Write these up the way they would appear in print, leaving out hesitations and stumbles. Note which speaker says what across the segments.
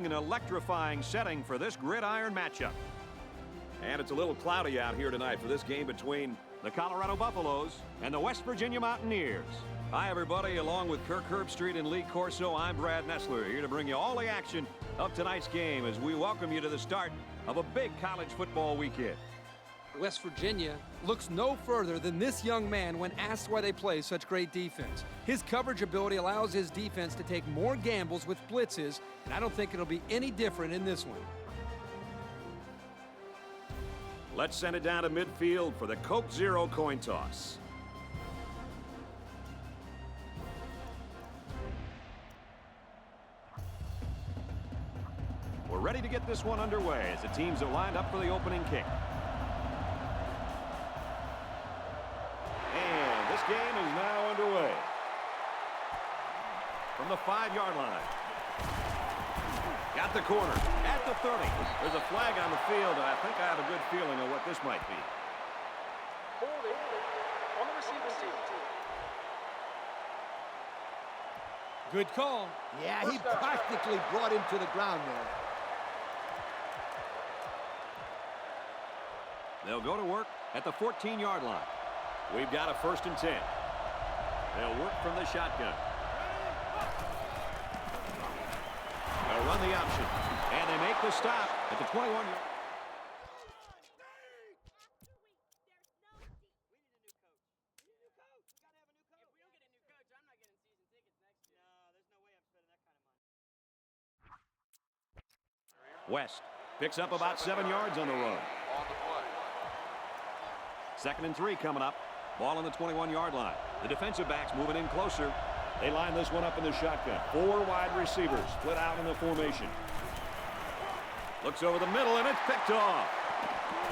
Speaker 1: An electrifying setting for this gridiron matchup. And it's a little cloudy out here tonight for this game between the Colorado Buffaloes and the West Virginia Mountaineers. Hi, everybody. Along with Kirk Herbstreit and Lee Corso, I'm Brad Nessler, here to bring you all the action of tonight's game as we welcome you to the start of a big college football weekend.
Speaker 2: West Virginia looks no further than this young man when asked why they play such great defense. His coverage ability allows his defense to take more gambles with blitzes, and I don't think it'll be any different in this one.
Speaker 1: Let's send it down to midfield for the Coke Zero coin toss. We're ready to get this one underway as the teams are lined up for the opening kick. And this game is now underway. From the 5-yard line. Got the corner at the 30. There's a flag on the field, and I think I have a good feeling of what this might be.
Speaker 3: Holding on the receiving team.
Speaker 2: Good call.
Speaker 4: Yeah, he practically brought him to the ground there.
Speaker 1: They'll go to work at the 14-yard line. We've got a 1st and 10. They'll work from the shotgun. They'll run the option, and they make the stop at the 21-yard line. West picks up about 7 yards on the run. 2nd and 3 coming up. Ball on the 21-yard line. The defensive backs moving in closer. They line this one up in the shotgun. 4 wide receivers split out in the formation. Looks over the middle, and it's picked off.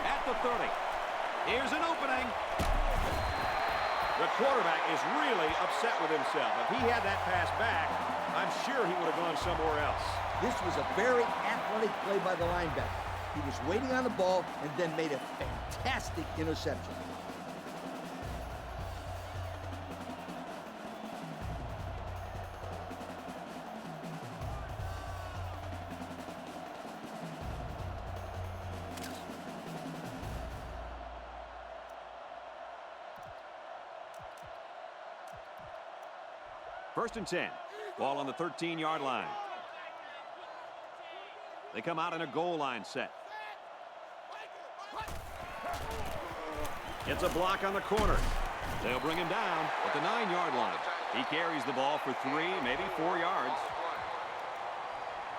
Speaker 1: At the 30. Here's an opening. The quarterback is really upset with himself. If he had that pass back, I'm sure he would have gone somewhere else.
Speaker 4: This was a very athletic play by the linebacker. He was waiting on the ball and then made a fantastic interception.
Speaker 1: First and 10. Ball on the 13-yard line. They come out in a goal line set. Gets a block on the corner. They'll bring him down at the 9-yard line. He carries the ball for 3, maybe 4 yards.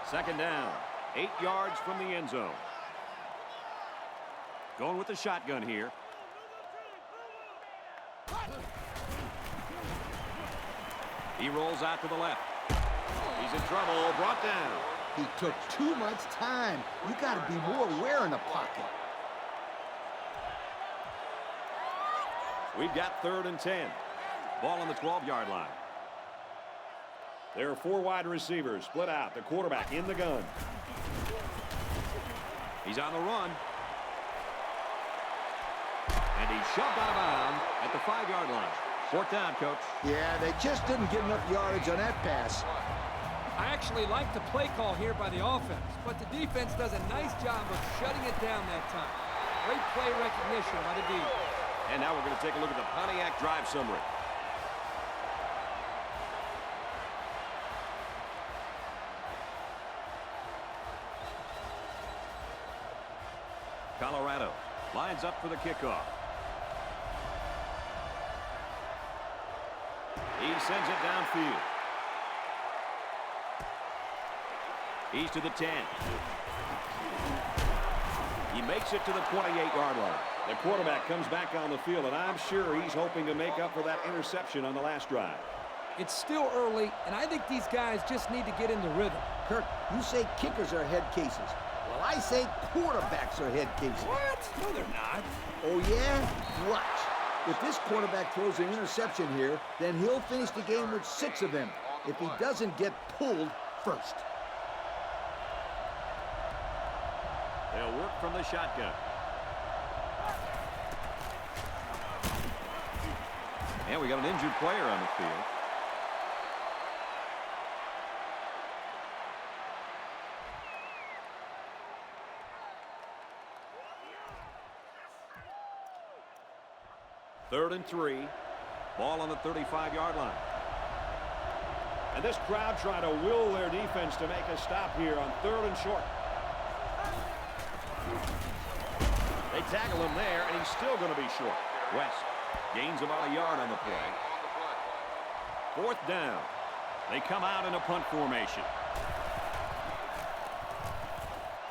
Speaker 1: 2nd down. 8 yards from the end zone. Going with the shotgun here. He rolls out to the left. He's in trouble. Brought down.
Speaker 4: He took too much time. You got to be more aware in the pocket.
Speaker 1: We've got 3rd and 10. Ball on the 12-yard line. There are 4 wide receivers split out. The quarterback in the gun. He's on the run. And he's shoved out of bounds at the 5-yard line. 4th down, Coach.
Speaker 4: Yeah, they just didn't get enough yardage on that pass.
Speaker 2: I actually like the play call here by the offense, but the defense does a nice job of shutting it down that time. Great play recognition by the D.
Speaker 1: And now we're going to take a look at the Pontiac drive summary. Colorado lines up for the kickoff. He sends it downfield. He's to the 10. He makes it to the 28-yard line. The quarterback comes back on the field, and I'm sure he's hoping to make up for that interception on the last drive.
Speaker 2: It's still early, and I think these guys just need to get in the rhythm.
Speaker 4: Kirk, you say kickers are head cases. Well, I say quarterbacks are head cases.
Speaker 2: What? No, they're not.
Speaker 4: Oh, yeah? Watch. If this quarterback throws an interception here, then he'll finish the game with 6 of them if he doesn't get pulled first.
Speaker 1: They'll work from the shotgun. And we got an injured player on the field. 3rd and 3. Ball on the 35-yard line. And this crowd trying to will their defense to make a stop here on 3rd and short. They tackle him there, and he's still going to be short. West gains about a yard on the play. 4th down. They come out in a punt formation.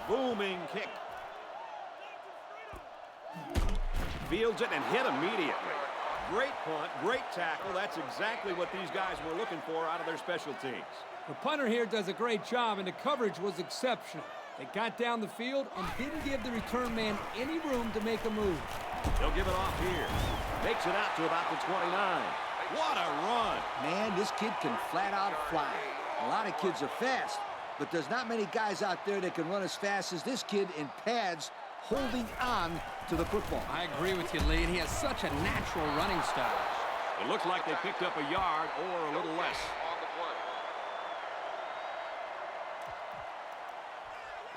Speaker 1: Booming kick. Fields it and hit immediately. Great punt, great tackle. That's exactly what these guys were looking for out of their special teams.
Speaker 2: The punter here does a great job, and the coverage was exceptional. They got down the field and didn't give the return man any room to make a move.
Speaker 1: They'll give it off here. Makes it out to about the 29. What a run.
Speaker 4: Man, this kid can flat out fly. A lot of kids are fast, but there's not many guys out there that can run as fast as this kid in pads holding on to the football.
Speaker 2: I agree with you, Lee. He has such a natural running style.
Speaker 1: It looks like they picked up a yard or a little less.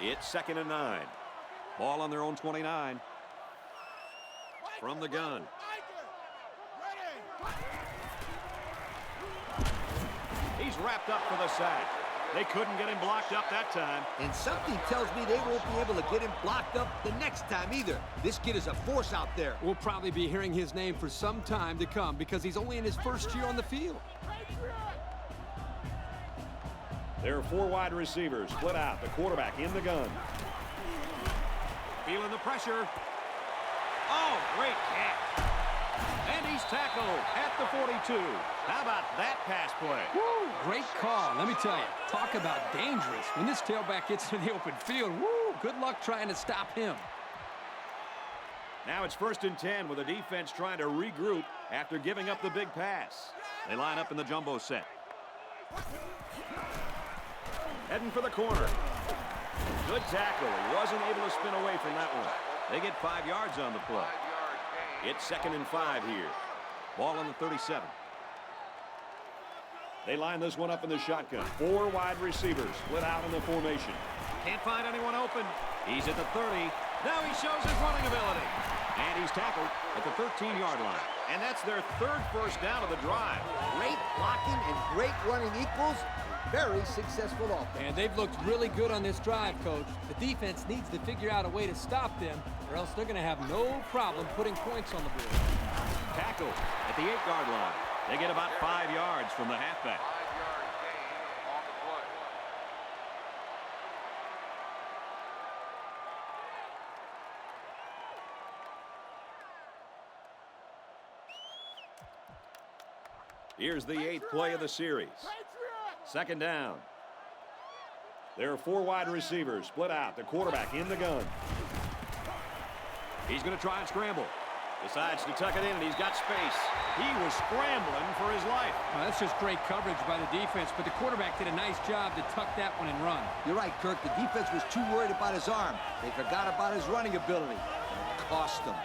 Speaker 1: It's 2nd and 9. Ball on their own 29. From the gun. He's wrapped up for the sack. They couldn't get him blocked up that time.
Speaker 4: And something tells me they won't be able to get him blocked up the next time either. This kid is a force out there.
Speaker 2: We'll probably be hearing his name for some time to come because he's only in his first year on the field.
Speaker 1: There are 4 wide receivers split out. The quarterback in the gun. Feeling the pressure. Oh, great catch. And he's tackled at the 42. How about that pass play?
Speaker 2: Woo, great call. Let me tell you, talk about dangerous. When this tailback gets in the open field, woo, good luck trying to stop him.
Speaker 1: Now it's 1st and 10 with the defense trying to regroup after giving up the big pass. They line up in the jumbo set. Heading for the corner. Good tackle. He wasn't able to spin away from that one. They get 5 yards on the play. It's 2nd and 5 here. Ball on the 37. They line this one up in the shotgun. 4 wide receivers split out in the formation. Can't find anyone open. He's at the 30. Now he shows his running ability. And he's tackled at the 13-yard line. And that's their 3rd first down of the drive.
Speaker 4: Great blocking and great running equals very successful offense.
Speaker 2: And they've looked really good on this drive, Coach. The defense needs to figure out a way to stop them, or else they're going to have no problem putting points on the board.
Speaker 1: Tackled at the 8-yard line. They get about 5 yards from the halfback.
Speaker 5: 5-yard gain on the play.
Speaker 1: Here's the 8th play of the series. 2nd down. There are 4 wide receivers split out. The quarterback in the gun. He's going to try and scramble. Decides to tuck it in, and he's got space. He was scrambling for his life.
Speaker 2: Well, that's just great coverage by the defense, but the quarterback did a nice job to tuck that one and run.
Speaker 4: You're right, Kirk. The defense was too worried about his arm. They forgot about his running ability. And it cost them.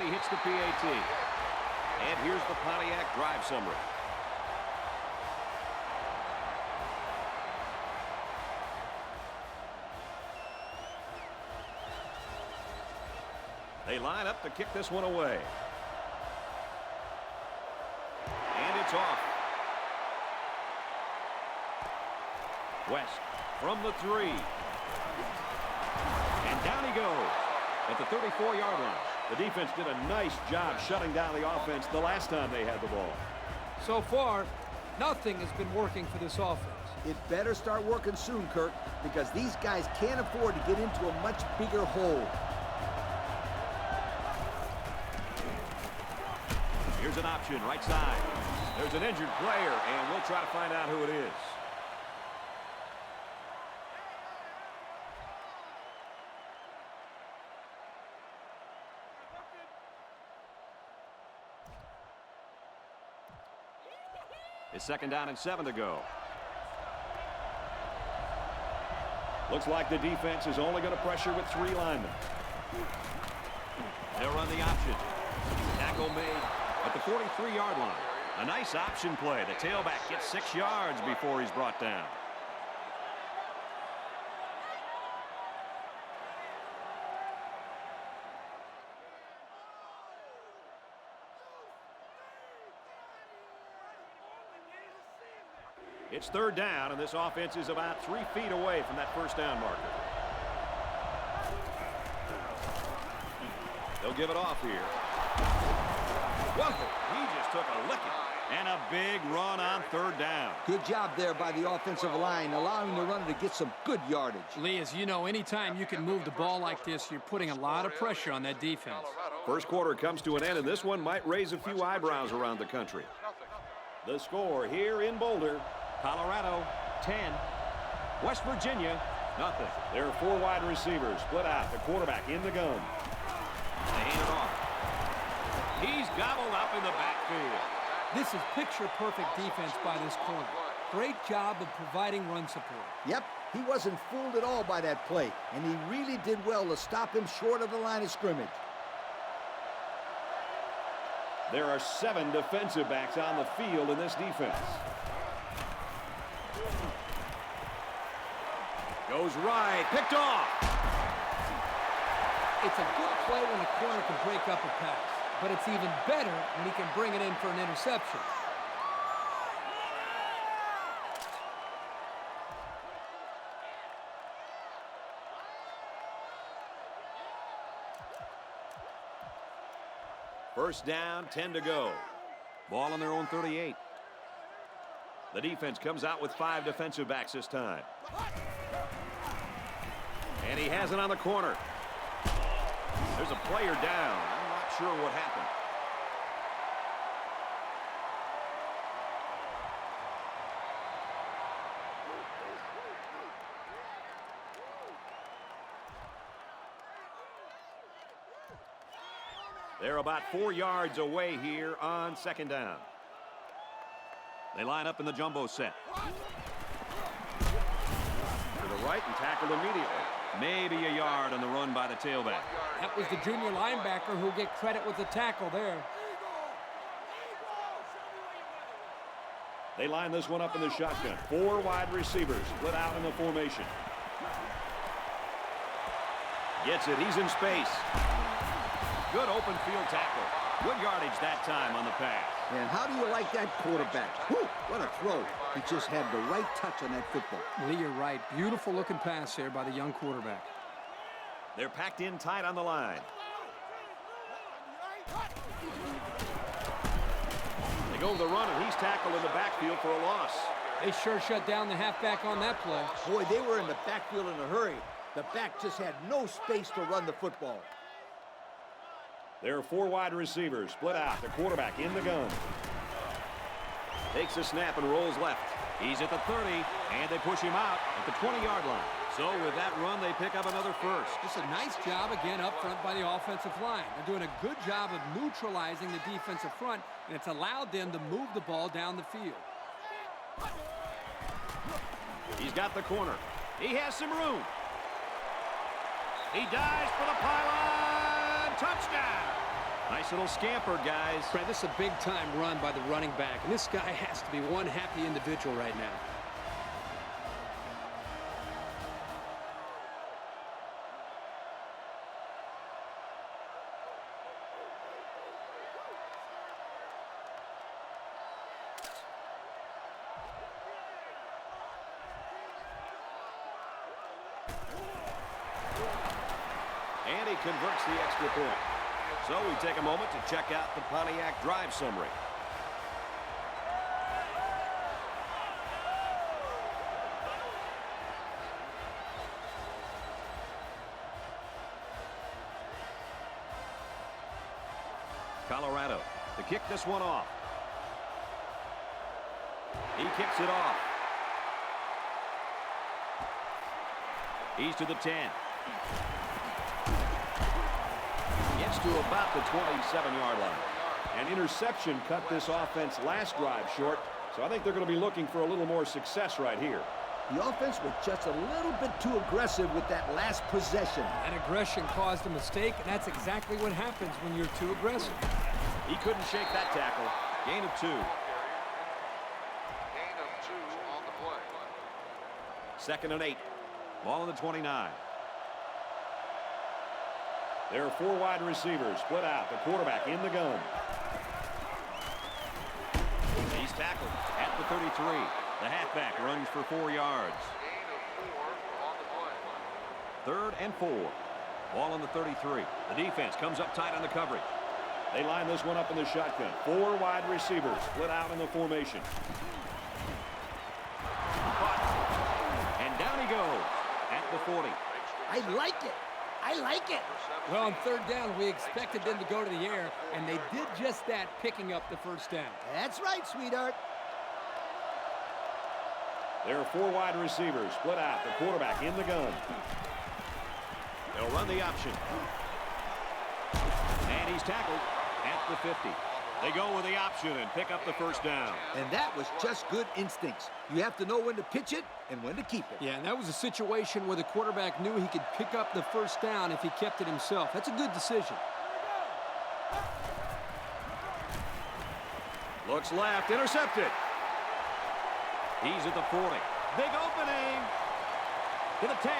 Speaker 1: He hits the PAT. And here's the Pontiac drive summary. They line up to kick this one away. And it's off. West from the 3. And down he goes at the 34-yard line. The defense did a nice job shutting down the offense the last time they had the ball.
Speaker 2: So far, nothing has been working for this offense.
Speaker 4: It better start working soon, Kirk, because these guys can't afford to get into a much bigger hole.
Speaker 1: Here's an option, right side. There's an injured player, and we'll try to find out who it is. It's 2nd down and 7 to go. Looks like the defense is only going to pressure with 3 linemen. They'll run the option. Tackle made at the 43-yard line. A nice option play. The tailback gets 6 yards before he's brought down. It's 3rd down, and this offense is about 3 feet away from that first down marker. They'll give it off here. Whoa, he just took a licking. And a big run on 3rd down.
Speaker 4: Good job there by the offensive line, allowing the runner to get some good yardage.
Speaker 2: Lee, as you know, anytime you can move the ball like this, you're putting a lot of pressure on that defense.
Speaker 1: First quarter comes to an end, and this one might raise a few eyebrows around the country. The score here in Boulder, Colorado 10, West Virginia nothing. There are 4 wide receivers split out. The quarterback in the gun. They hand it off. He's gobbled up in the backfield.
Speaker 2: This is picture-perfect defense by this corner. Great job of providing run support.
Speaker 4: Yep, he wasn't fooled at all by that play, and he really did well to stop him short of the line of scrimmage.
Speaker 1: There are 7 defensive backs on the field in this defense. Goes right, picked off.
Speaker 2: It's a good play when a corner can break up a pass, but it's even better when he can bring it in for an interception.
Speaker 1: First down, 10 to go. Ball on their own 38. The defense comes out with 5 defensive backs this time. And he has it on the corner. There's a player down. I'm not sure what happened. They're about 4 yards away here on 2nd down. They line up in the jumbo set. To the right and tackled immediately. Maybe a yard on the run by the tailback.
Speaker 2: That was the junior linebacker who'll get credit with the tackle there.
Speaker 1: They line this one up in the shotgun. 4 wide receivers split out in the formation. Gets it. He's in space. Good open field tackle. Good yardage that time on the pass.
Speaker 4: And how do you like that quarterback? Whew, what a throw. He just had the right touch on that football.
Speaker 2: Lee, you're right. Beautiful looking pass here by the young quarterback.
Speaker 1: They're packed in tight on the line. They go to the run, and he's tackled in the backfield for a loss.
Speaker 2: They sure shut down the halfback on that play.
Speaker 4: Boy, they were in the backfield in a hurry. The back just had no space to run the football.
Speaker 1: There are 4 wide receivers split out. The quarterback in the gun. Takes a snap and rolls left. He's at the 30, and they push him out at the 20-yard line. So with that run, they pick up another first.
Speaker 2: Just a nice job again up front by the offensive line. They're doing a good job of neutralizing the defensive front, and it's allowed them to move the ball down the field.
Speaker 1: He's got the corner. He has some room. He dives for the pylon. Touchdown. Nice little scamper, guys.
Speaker 2: Brad, this is a big-time run by the running back, and this guy has to be one happy individual right now.
Speaker 1: And he converts the extra point. So we take a moment to check out the Pontiac drive summary. Colorado to kick this one off. He kicks it off. He's to the 10. Gets to about the 27-yard line. An interception cut this offense last drive short, so I think they're going to be looking for a little more success right here.
Speaker 4: The offense was just a little bit too aggressive with that last possession.
Speaker 2: That aggression caused a mistake, and that's exactly what happens when you're too aggressive.
Speaker 1: He couldn't shake that tackle. Gain of 2.
Speaker 5: Gain of 2 on the play.
Speaker 1: 2nd and 8. Ball on the 29. There are 4 wide receivers split out. The quarterback in the gun. He's tackled at the 33. The halfback runs for 4 yards.
Speaker 5: Gain of 4 on the play.
Speaker 1: 3rd and 4. Ball on the 33. The defense comes up tight on the coverage. They line this one up in the shotgun. 4 wide receivers split out in the formation. And down he goes at the 40.
Speaker 4: I like it. I like it.
Speaker 2: Well, on 3rd down, we expected them to go to the air, and they did just that, picking up the 1st down.
Speaker 4: That's right, sweetheart.
Speaker 1: There are 4 wide receivers split out. The quarterback in the gun. They'll run the option. And he's tackled at the 50. They go with the option and pick up the 1st down.
Speaker 4: And that was just good instincts. You have to know when to pitch it and when to keep it.
Speaker 2: Yeah, and that was a situation where the quarterback knew he could pick up the 1st down if he kept it himself. That's a good decision.
Speaker 1: Looks left, intercepted. He's at the 40. Big opening. To the 10.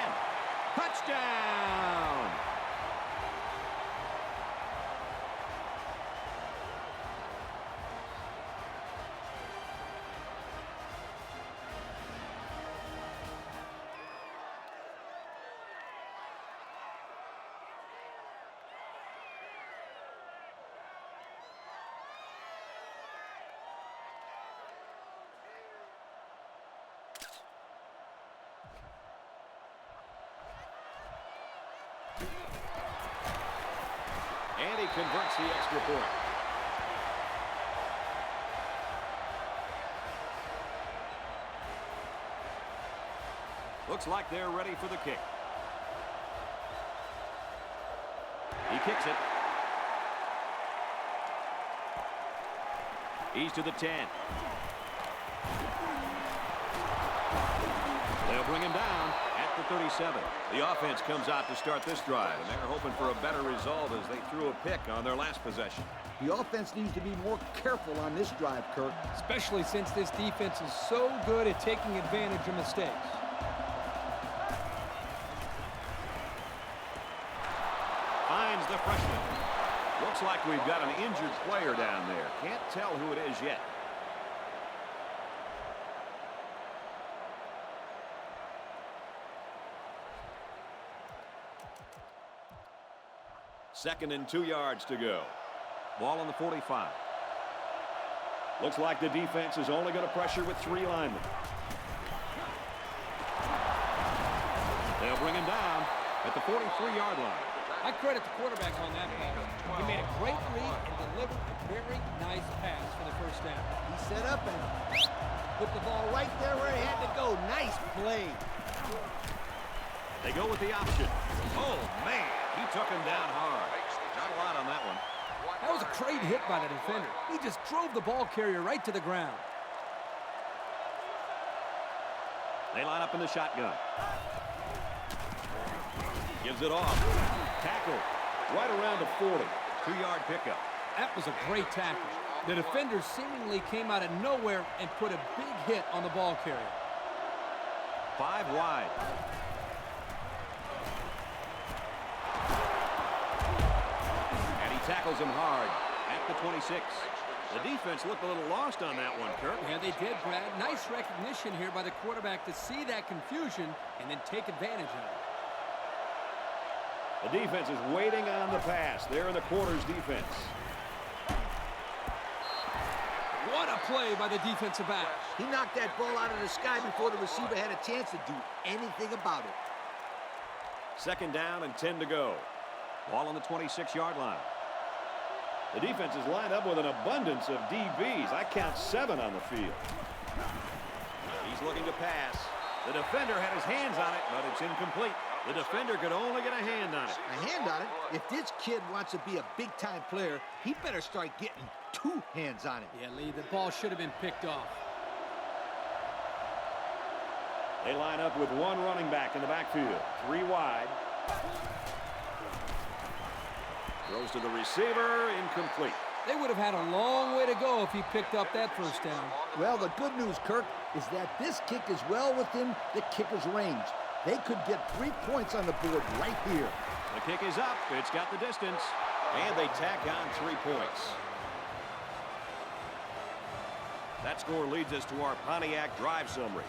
Speaker 1: Touchdown. And he converts the extra point. Looks like they're ready for the kick. He kicks it. He's to the 10. They'll bring him down at the 37. The offense comes out to start this drive, and they're hoping for a better result as they threw a pick on their last possession.
Speaker 4: The offense needs to be more careful on this drive, Kirk.
Speaker 2: Especially since this defense is so good at taking advantage of mistakes.
Speaker 1: Finds the freshman. Looks like we've got an injured player down there. Can't tell who it is yet. Second and 2 yards to go. Ball on the 45. Looks like the defense is only going to pressure with 3 linemen. They'll bring him down at the 43-yard line.
Speaker 2: I credit the quarterback on that ball. He made a great read and delivered a very nice pass for the 1st down.
Speaker 4: He set up and put the ball right there where it had to go. Nice play.
Speaker 1: They go with the option. Oh, man. He took him down hard. Not a lot on that one.
Speaker 2: That was a great hit by the defender. He just drove the ball carrier right to the ground.
Speaker 1: They line up in the shotgun. Gives it off. Tackle right around the 40. 2-yard pickup.
Speaker 2: That was a great tackle. The defender seemingly came out of nowhere and put a big hit on the ball carrier.
Speaker 1: 5 wide. And he tackles him hard at the 26. The defense looked a little lost on that one, Kirk.
Speaker 2: Yeah, they did, Brad. Nice recognition here by the quarterback to see that confusion and then take advantage of it.
Speaker 1: The defense is waiting on the pass. They're in the quarters defense.
Speaker 2: What a play by the defensive back.
Speaker 4: He knocked that ball out of the sky before the receiver had a chance to do anything about it.
Speaker 1: 2nd down and 10 to go. Ball on the 26-yard line. The defense is lined up with an abundance of DBs. I count 7 on the field. He's looking to pass. The defender had his hands on it, but it's incomplete. The defender could only get a hand on it.
Speaker 4: A hand on it? If this kid wants to be a big-time player, he better start getting 2 hands on it.
Speaker 2: Yeah, Lee, the ball should have been picked off.
Speaker 1: They line up with one running back in the backfield. 3 wide. Throws to the receiver. Incomplete.
Speaker 2: They would have had a long way to go if he picked up that first down.
Speaker 4: Well, the good news, Kirk, is that this kick is well within the kicker's range. They could get 3 points on the board right here.
Speaker 1: The kick is up. It's got the distance. And they tack on 3 points. That score leads us to our Pontiac drive summary.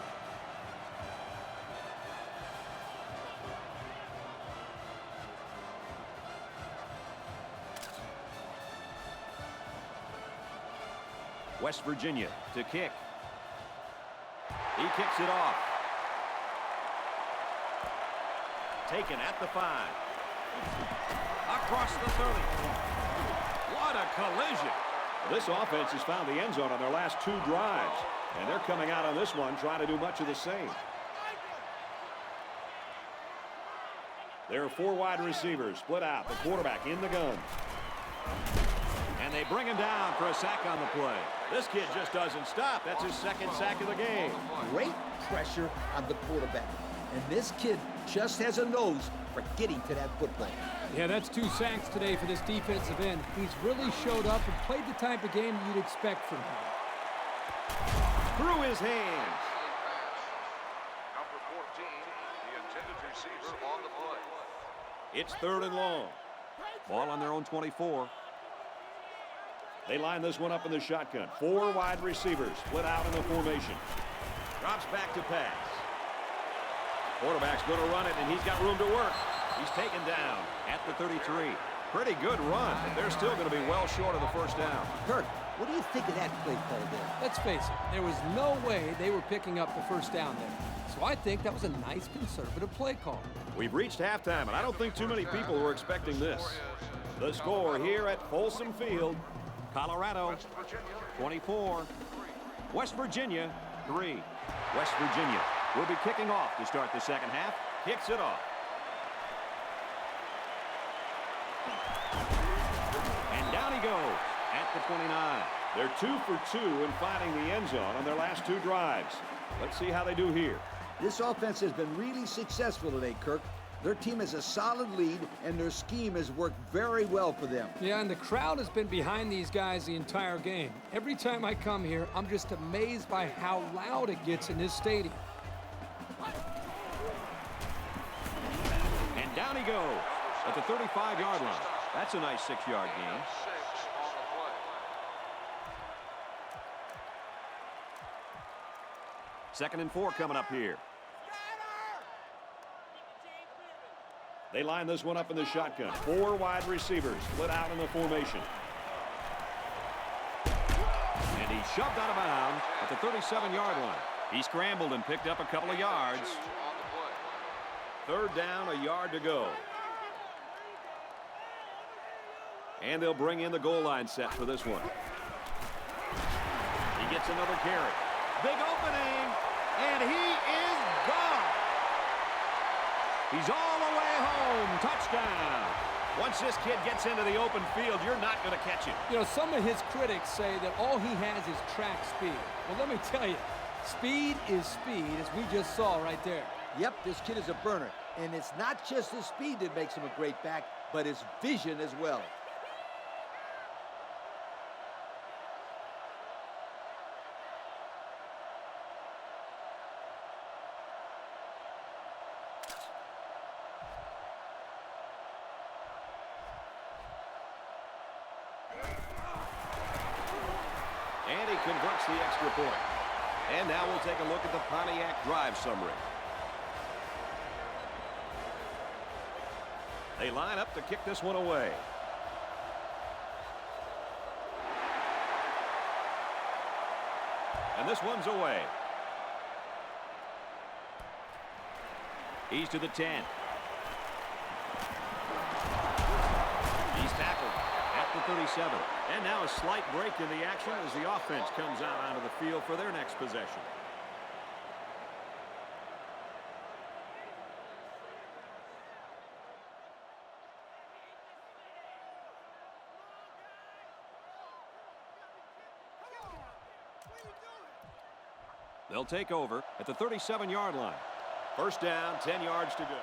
Speaker 1: West Virginia to kick. He kicks it off. Taken at the 5. Across the 30. What a collision. This offense has found the end zone on their last 2 drives. And they're coming out on this one trying to do much of the same. There are 4 wide receivers split out. The quarterback in the gun. And they bring him down for a sack on the play. This kid just doesn't stop. That's his 2nd sack of the game.
Speaker 4: Great pressure on the quarterback. And this kid just has a nose for getting to that football.
Speaker 2: Yeah, that's 2 sacks today for this defensive end. He's really showed up and played the type of game you'd expect from him.
Speaker 1: Through his hands.
Speaker 5: Number 14, the intended receiver on the play.
Speaker 1: It's 3rd and long. Ball on their own 24. They line this one up in the shotgun. 4 wide receivers split out in the formation. Drops back to pass. Quarterback's going to run it, and he's got room to work. He's taken down at the 33. Pretty good run, but they're still going to be well short of the first down.
Speaker 4: Kirk, what do you think of that play call there?
Speaker 2: Let's face it, there was no way they were picking up the first down there. So I think that was a nice conservative play call.
Speaker 1: We've reached halftime, and I don't think too many people were expecting this. The score here at Folsom Field, Colorado 24, West Virginia 3. West Virginia will be kicking off to start the second half. Kicks it off. And down he goes at the 29. They're 2 for 2 in finding the end zone on their last 2 drives. Let's see how they do here.
Speaker 4: This offense has been really successful today, Kirk. Their team has a solid lead, and their scheme has worked very well for them.
Speaker 2: Yeah, and the crowd has been behind these guys the entire game. Every time I come here, I'm just amazed by how loud it gets in this stadium.
Speaker 1: And down he goes at the 35-yard line. That's a nice 6-yard gain.
Speaker 5: 6 on the play.
Speaker 1: Second and 4 coming up here. They line this one up in the shotgun. 4 wide receivers split out in the formation. And he's shoved out of bounds at the 37-yard line. He scrambled and picked up a couple of yards.
Speaker 5: 2 on the play.
Speaker 1: 3rd down, a yard to go. And they'll bring in the goal line set for this one. He gets another carry. Big opening, and he is gone. He's all the way home. Touchdown. Once this kid gets into the open field, you're not going to catch him.
Speaker 2: You know, some of his critics say that all he has is track speed. Well, let me tell you, speed is speed, as we just saw right there.
Speaker 4: Yep, this kid is a burner. And it's not just his speed that makes him a great back, but his vision as well.
Speaker 1: And he converts the extra point. And now we'll take a look at the Pontiac drive summary. They line up to kick this one away. And this one's away. He's to the 10. He's tackled at the 37. And now a slight break in the action as the offense comes out onto the field for their next possession. They'll take over at the 37-yard line. First down, 10 yards to go.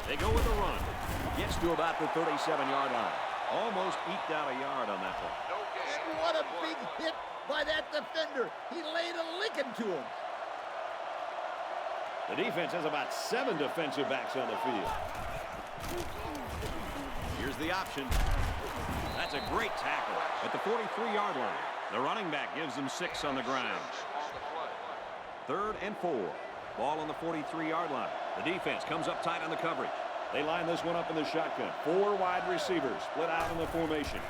Speaker 1: They go with a run. Gets to about the 37-yard line. Almost eked out a yard on that one.
Speaker 4: And what a big hit by that defender. He laid a licking to him.
Speaker 1: The defense has about 7 defensive backs on the field. Here's the option. That's a great tackle at the 43-yard line. The running back gives them 6 on the ground. 3rd and 4. Ball on the 43-yard line. The defense comes up tight on the coverage. They line this one up in the shotgun. 4 wide receivers split out in the formation.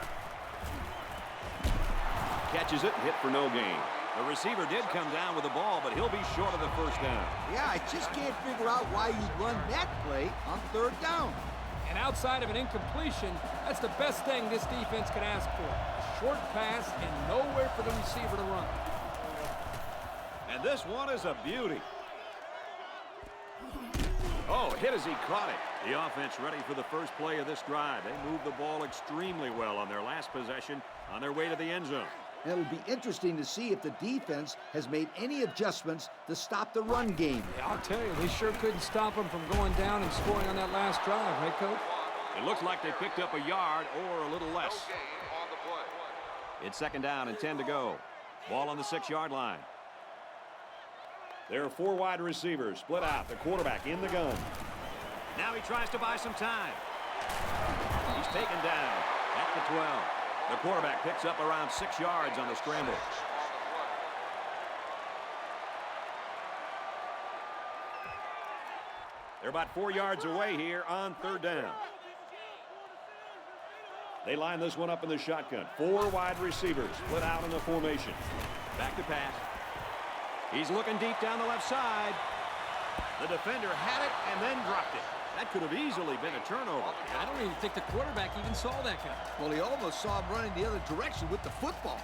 Speaker 1: Catches it, hit for no gain. The receiver did come down with the ball, but he'll be short of the first down.
Speaker 4: Yeah, I just can't figure out why you'd run that play on 3rd down.
Speaker 2: And outside of an incompletion, that's the best thing this defense can ask for. A short pass and nowhere for the receiver to run.
Speaker 1: And this one is a beauty. Oh, hit as he caught it. The offense ready for the first play of this drive. They moved the ball extremely well on their last possession on their way to the end zone.
Speaker 4: And it'll be interesting to see if the defense has made any adjustments to stop the run game.
Speaker 2: Yeah, I'll tell you, they sure couldn't stop them from going down and scoring on that last drive, right, Coach?
Speaker 1: It looks like they picked up a yard or a little less. It's 2nd down and 10 to go. Ball on the 6-yard line. There are 4 wide receivers split out. The quarterback in the gun. Now he tries to buy some time. He's taken down at the 12. The quarterback picks up around 6 yards on the scramble. They're about 4 yards away here on 3rd down. They line this one up in the shotgun. 4 wide receivers split out in the formation. Back to pass. He's looking deep down the left side. The defender had it and then dropped it. That could have easily been a turnover.
Speaker 2: I don't even think the quarterback even saw that guy.
Speaker 4: Well, he almost saw him running the other direction with the football.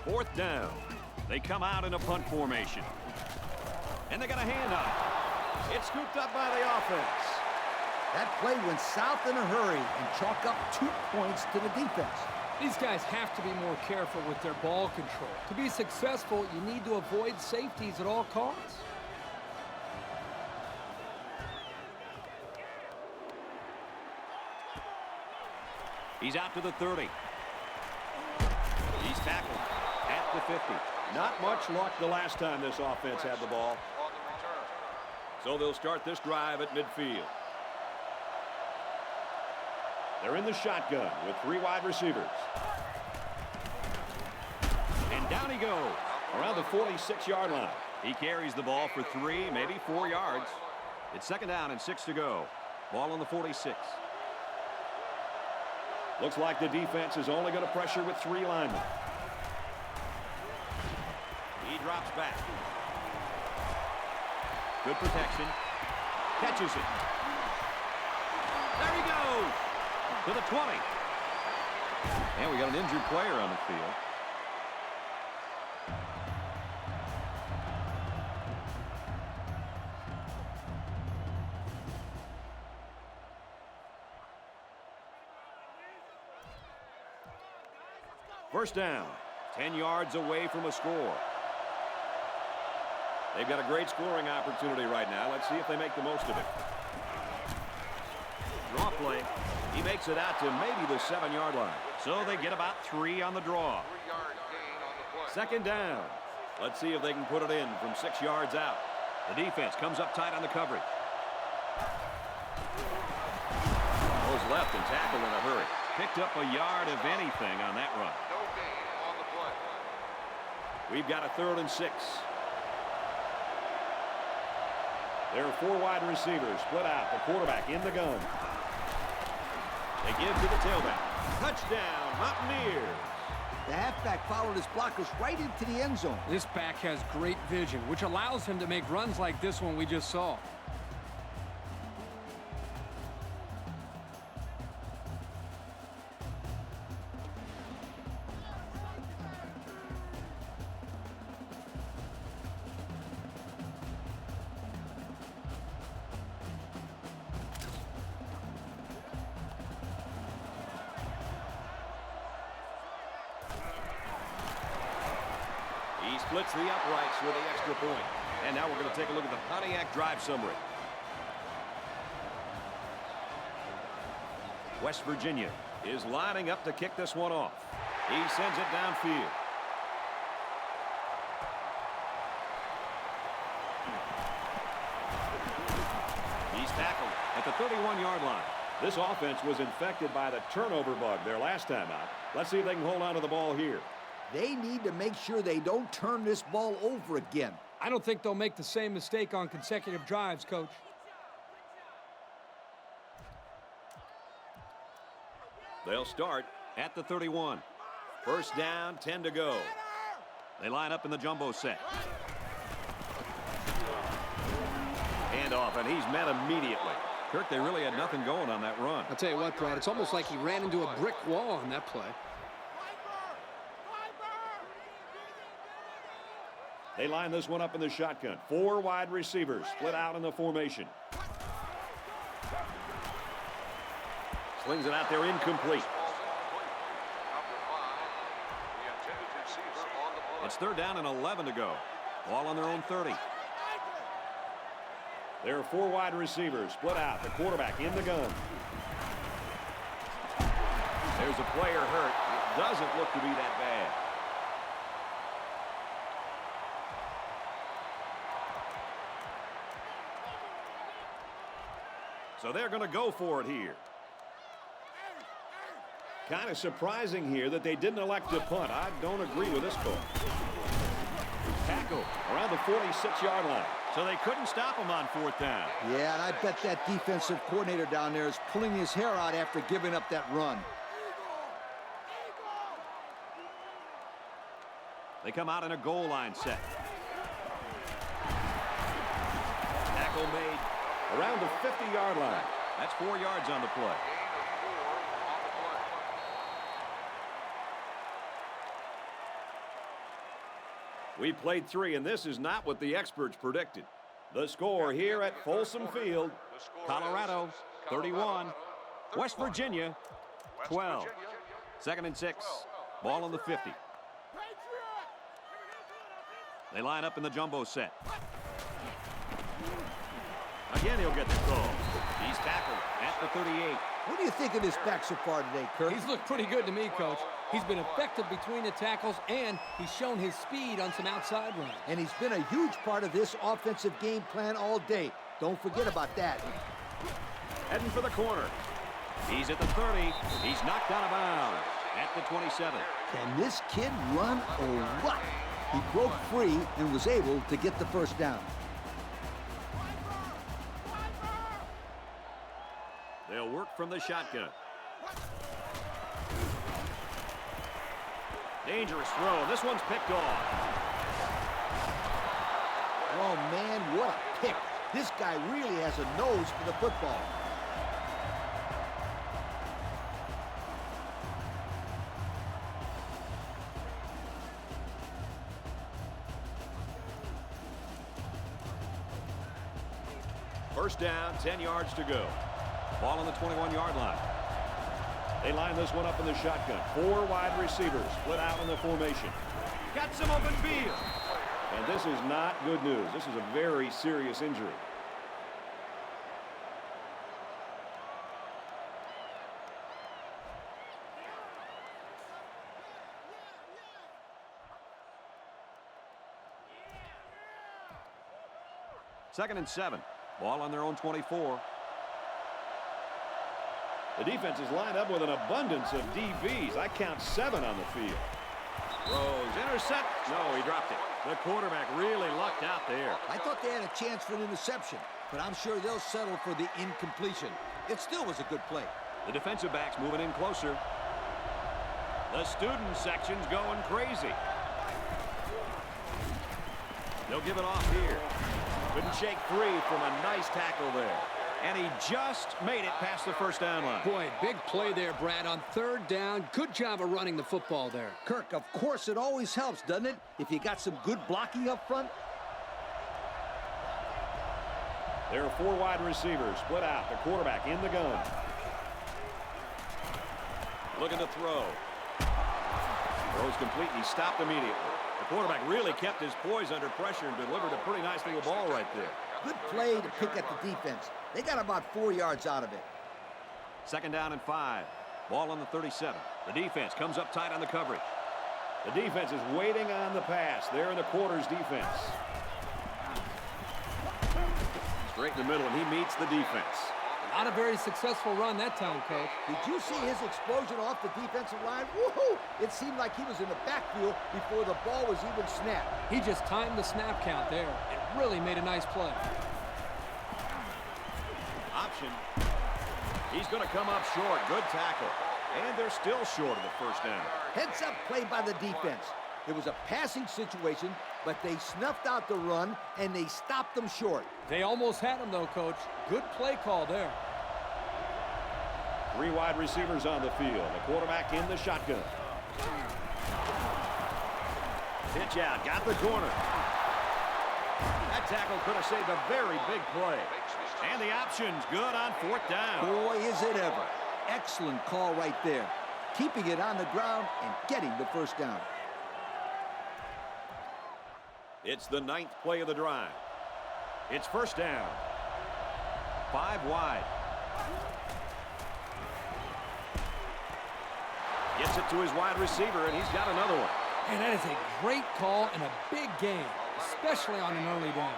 Speaker 1: 4th down. They come out in a punt formation. And they got a handoff. It's scooped up by the offense.
Speaker 4: That play went south in a hurry and chalk up 2 points to the defense.
Speaker 2: These guys have to be more careful with their ball control. To be successful, you need to avoid safeties at all costs.
Speaker 1: He's out to the 30. He's tackled at the 50. Not much luck the last time this offense had the ball. So they'll start this drive at midfield. They're in the shotgun with 3 wide receivers. And down he goes around the 46-yard line. He carries the ball for 3, maybe 4 yards. It's 2nd down and 6 to go. Ball on the 46. Looks like the defense is only going to pressure with 3 linemen. He drops back. Good protection. Catches it. There he goes. To the 20. And we got an injured player on the field. First down. 10 yards away from a score. They've got a great scoring opportunity right now. Let's see if they make the most of it. Draw play. He makes it out to maybe the 7-yard line. So they get about 3 on the draw. 2nd down. Let's see if they can put it in from 6 yards out. The defense comes up tight on the coverage. Goes left and tackled in a hurry. Picked up a yard of anything on that run. We've got a 3rd and 6. There are 4 wide receivers split out. The quarterback in the gun. They give to the tailback. Touchdown, Mountaineers.
Speaker 4: The halfback followed his blockers right into the end zone.
Speaker 2: This back has great vision, which allows him to make runs like this one we just saw.
Speaker 1: He splits the uprights with the extra point. And now we're going to take a look at the Pontiac drive summary. West Virginia is lining up to kick this one off. He sends it downfield. He's tackled at the 31-yard line. This offense was infected by the turnover bug their last time out. Let's see if they can hold on to the ball here.
Speaker 4: They need to make sure they don't turn this ball over again.
Speaker 2: I don't think they'll make the same mistake on consecutive drives, Coach.
Speaker 1: They'll start at the 31. First down, 10 to go. They line up in the jumbo set. Hand off, and he's met immediately. Kirk, they really had nothing going on that run.
Speaker 2: I'll tell you what, Brad, it's almost like he ran into a brick wall on that play.
Speaker 1: They line this one up in the shotgun. 4 wide receivers split out in the formation. Slings it out there incomplete. It's third down and 11 to go. Ball on their own 30. There are 4 wide receivers split out. The quarterback in the gun. There's a player hurt. It doesn't look to be that bad. So they're going to go for it here. Kind of surprising here that they didn't elect to punt. I don't agree with this call. Tackle around the 46-yard line. So they couldn't stop him on 4th down.
Speaker 4: Yeah, and I bet that defensive coordinator down there is pulling his hair out after giving up that run.
Speaker 1: They come out in a goal line set. Tackle made around the 50-yard line. That's 4 yards on the play. We played 3, and this is not what the experts predicted. The score here at Folsom Field, Colorado 31, West Virginia 12. 2nd and 6, ball on the 50. They line up in the jumbo set. Again, he'll get the call. He's tackled at the 38.
Speaker 4: What do you think of this back so far today, Kirk?
Speaker 2: He's looked pretty good to me, Coach. He's been effective between the tackles, and he's shown his speed on some outside runs.
Speaker 4: And he's been a huge part of this offensive game plan all day. Don't forget about that.
Speaker 1: Heading for the corner. He's at the 30. He's knocked out of bounds at the 27.
Speaker 4: Can this kid run or what? He broke free and was able to get the first down.
Speaker 1: They'll work from the shotgun. Dangerous throw. This one's picked off.
Speaker 4: Oh, man, what a pick. This guy really has a nose for the football.
Speaker 1: First down, 10 yards to go. Ball on the 21-yard line. They line this one up in the shotgun. 4 wide receivers split out in the formation. Got some open field. And this is not good news. This is a very serious injury. Second and 7. Ball on their own 24. The defense is lined up with an abundance of DBs. I count 7 on the field. Throws, intercept. No, he dropped it. The quarterback really lucked out there.
Speaker 4: I thought they had a chance for an interception. but I'm sure they'll settle for the incompletion. It still was a good play.
Speaker 1: The defensive backs moving in closer. The student section's going crazy. They'll give it off here. Couldn't shake free from a nice tackle there. And he just made it past the first down line.
Speaker 2: Boy, big play there, Brad, on third down. Good job of running the football there.
Speaker 4: Kirk, of course it always helps, doesn't it, if you got some good blocking up front?
Speaker 1: There are 4 wide receivers split out. The quarterback in the gun. Looking to throw. Throws complete. He stopped immediately. The quarterback really kept his poise under pressure and delivered a pretty nice little ball right there.
Speaker 4: Good play to pick at the defense. They got about 4 yards out of it.
Speaker 1: Second down and 5. Ball on the 37. The defense comes up tight on the coverage. The defense is waiting on the pass. They're in the quarters defense. Straight in the middle, and he meets the defense.
Speaker 2: Not a very successful run that time, Coach.
Speaker 4: Did you see his explosion off the defensive line? Woohoo! It seemed like he was in the backfield before the ball was even snapped.
Speaker 2: He just timed the snap count there. It really made a nice play.
Speaker 1: Option. He's going to come up short. Good tackle. And they're still short of the first down.
Speaker 4: Heads up play by the defense. It was a passing situation, but they snuffed out the run, and they stopped them short.
Speaker 2: They almost had him, though, Coach. Good play call there.
Speaker 1: 3 wide receivers on the field. The quarterback in the shotgun. Pitch out. Got the corner. That tackle could have saved a very big play. And the option's good on 4th down.
Speaker 4: Boy, is it ever. Excellent call right there. Keeping it on the ground and getting the first down.
Speaker 1: It's the 9th play of the drive. It's first down. 5 wide. Gets it to his wide receiver, and he's got another one.
Speaker 2: And that is a great call in a big game, especially on an early down.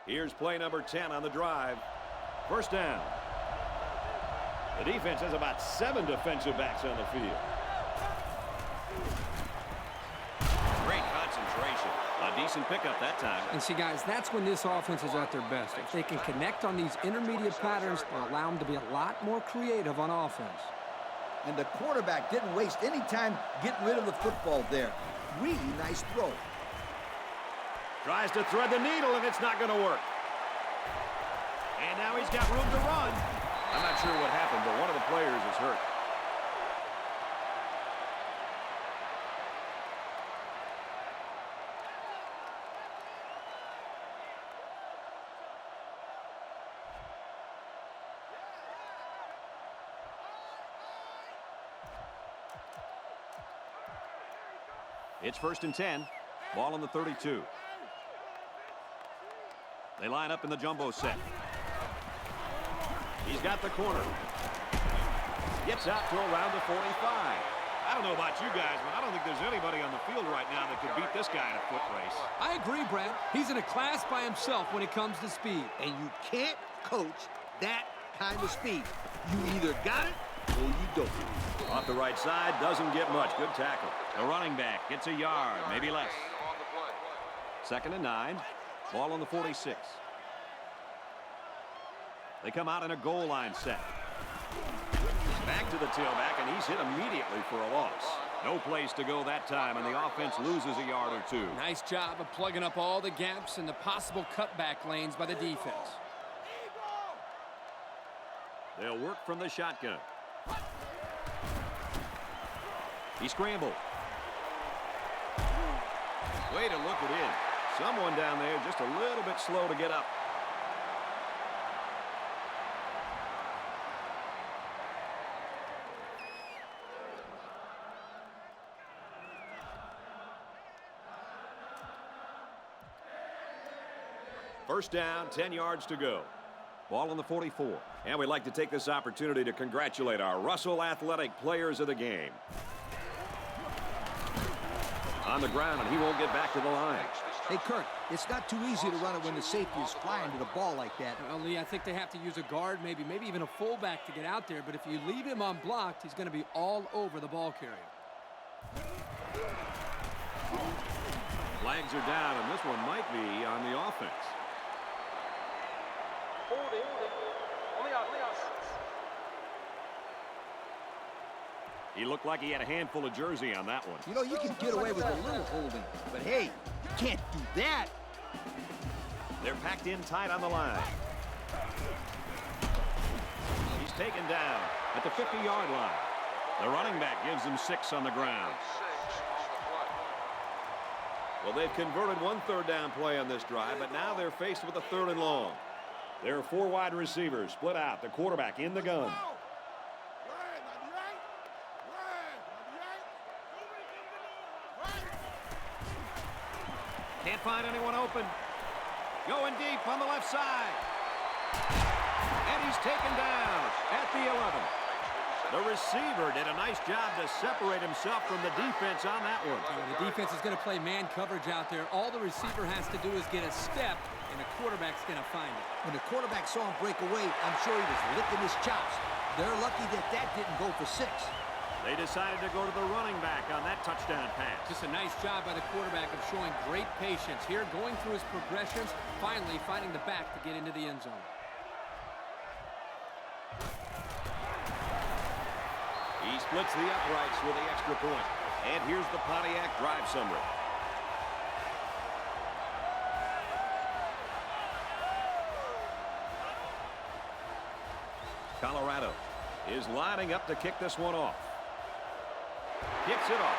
Speaker 1: Here's play number 10 on the drive. First down. The defense has about 7 defensive backs on the field. Great concentration. A decent pickup that time.
Speaker 2: And see, guys, that's when this offense is at their best. If they can connect on these intermediate patterns, they'll allow them to be a lot more creative on offense.
Speaker 4: And the quarterback didn't waste any time getting rid of the football there. Really nice throw.
Speaker 1: Tries to thread the needle, and it's not going to work. And now he's got room to run. I'm not sure what happened, but one of the players is hurt. It's 1st and 10. Ball on the 32. They line up in the jumbo set. He's got the corner. Gets out to around the 45. I don't know about you guys, but I don't think there's anybody on the field right now that could beat this guy in a foot race.
Speaker 2: I agree, Brad. He's in a class by himself when it comes to speed.
Speaker 4: And you can't coach that kind of speed. You either got it or you don't.
Speaker 1: Off the right side, doesn't get much. Good tackle. The running back gets a yard, maybe less. 2nd and 9. Ball on the 46. They come out in a goal line set. Back to the tailback, and he's hit immediately for a loss. No place to go that time, and the offense loses a yard or 2.
Speaker 2: Nice job of plugging up all the gaps and the possible cutback lanes by the defense.
Speaker 1: They'll work from the shotgun. He scrambled. Way to look it in. Someone down there just a little bit slow to get up. First down, 10 yards to go. Ball on the 44. And we'd like to take this opportunity to congratulate our Russell Athletic players of the game. On the ground, and he won't get back to the line.
Speaker 4: Hey, Kirk, it's not too easy to run it when the safety is flying to the ball like that.
Speaker 2: Well, Lee, I think they have to use a guard, maybe even a fullback to get out there. But if you leave him unblocked, he's going to be all over the ball carrier.
Speaker 1: Flags are down, and this one might be on the offense.
Speaker 3: Holding. On the outs.
Speaker 1: He looked like he had a handful of jersey on that one.
Speaker 4: You know, you can get away with a little holding, but hey, you can't do that.
Speaker 1: They're packed in tight on the line. He's taken down at the 50-yard line. The running back gives him 6 on the ground. Well, they've converted one third-down play on this drive, but now they're faced with a 3rd and long. There are 4 wide receivers split out. The quarterback in the gun. Can't find anyone open. Going deep on the left side. And he's taken down at the 11. The receiver did a nice job to separate himself from the defense on that one.
Speaker 2: The defense is going to play man coverage out there. All the receiver has to do is get a step, and the quarterback's going to find it.
Speaker 4: When the quarterback saw him break away, I'm sure he was licking his chops. They're lucky that didn't go for 6.
Speaker 1: They decided to go to the running back on that touchdown pass.
Speaker 2: Just a nice job by the quarterback of showing great patience here, going through his progressions, finally finding the back to get into the end zone.
Speaker 1: He splits the uprights with the extra point. And here's the Pontiac drive summary. Colorado is lining up to kick this one off. Kicks it off.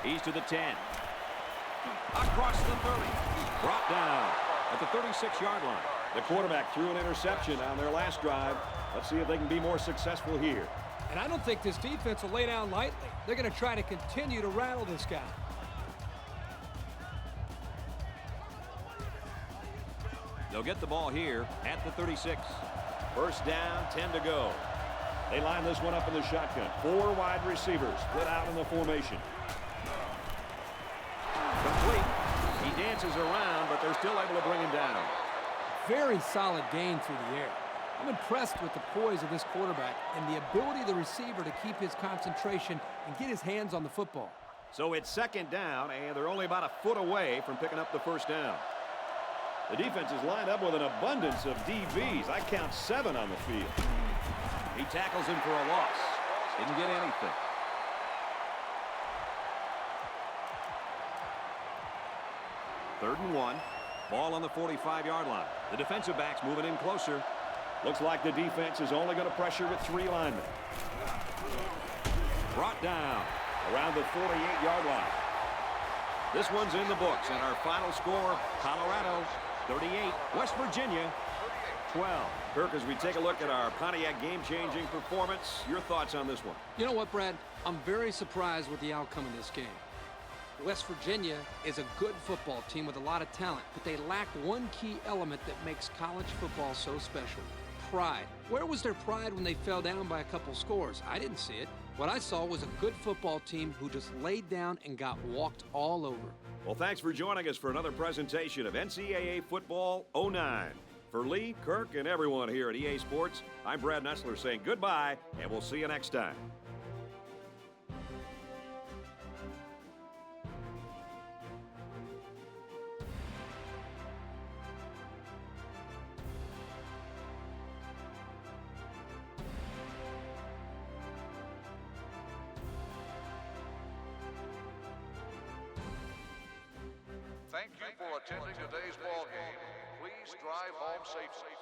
Speaker 1: He's to the 10. Across the 30. Brought down at the 36-yard line. The quarterback threw an interception on their last drive. Let's see if they can be more successful here.
Speaker 2: And I don't think this defense will lay down lightly. They're going to try to continue to rattle this guy.
Speaker 1: They'll get the ball here at the 36. First down, 10 to go. They line this one up in the shotgun. 4 wide receivers split out in the formation. Complete. He dances around, but they're still able to bring him down.
Speaker 2: Very solid gain through the air. I'm impressed with the poise of this quarterback and the ability of the receiver to keep his concentration and get his hands on the football.
Speaker 1: So it's second down, and they're only about a foot away from picking up the first down. The defense is lined up with an abundance of DBs. I count 7 on the field. He tackles him for a loss. Didn't get anything. Third and 1. Ball on the 45-yard line. The defensive back's moving in closer. Looks like the defense is only going to pressure with 3 linemen. Brought down around the 48-yard line. This one's in the books, and our final score, Colorado 38, West Virginia 12. Kirk, as we take a look at our Pontiac game-changing performance, your thoughts on this one?
Speaker 2: You know what, Brad? I'm very surprised with the outcome of this game. West Virginia is a good football team with a lot of talent, but they lack one key element that makes college football so special: pride. Where was their pride when they fell down by a couple scores? I didn't see it. What I saw was a good football team who just laid down and got walked all over.
Speaker 1: Well, thanks for joining us for another presentation of NCAA Football 09. For Lee, Kirk, and everyone here at EA Sports, I'm Brad Nessler saying goodbye, and we'll see you next time.
Speaker 5: Thank you for attending today's ball game. Please drive home safely.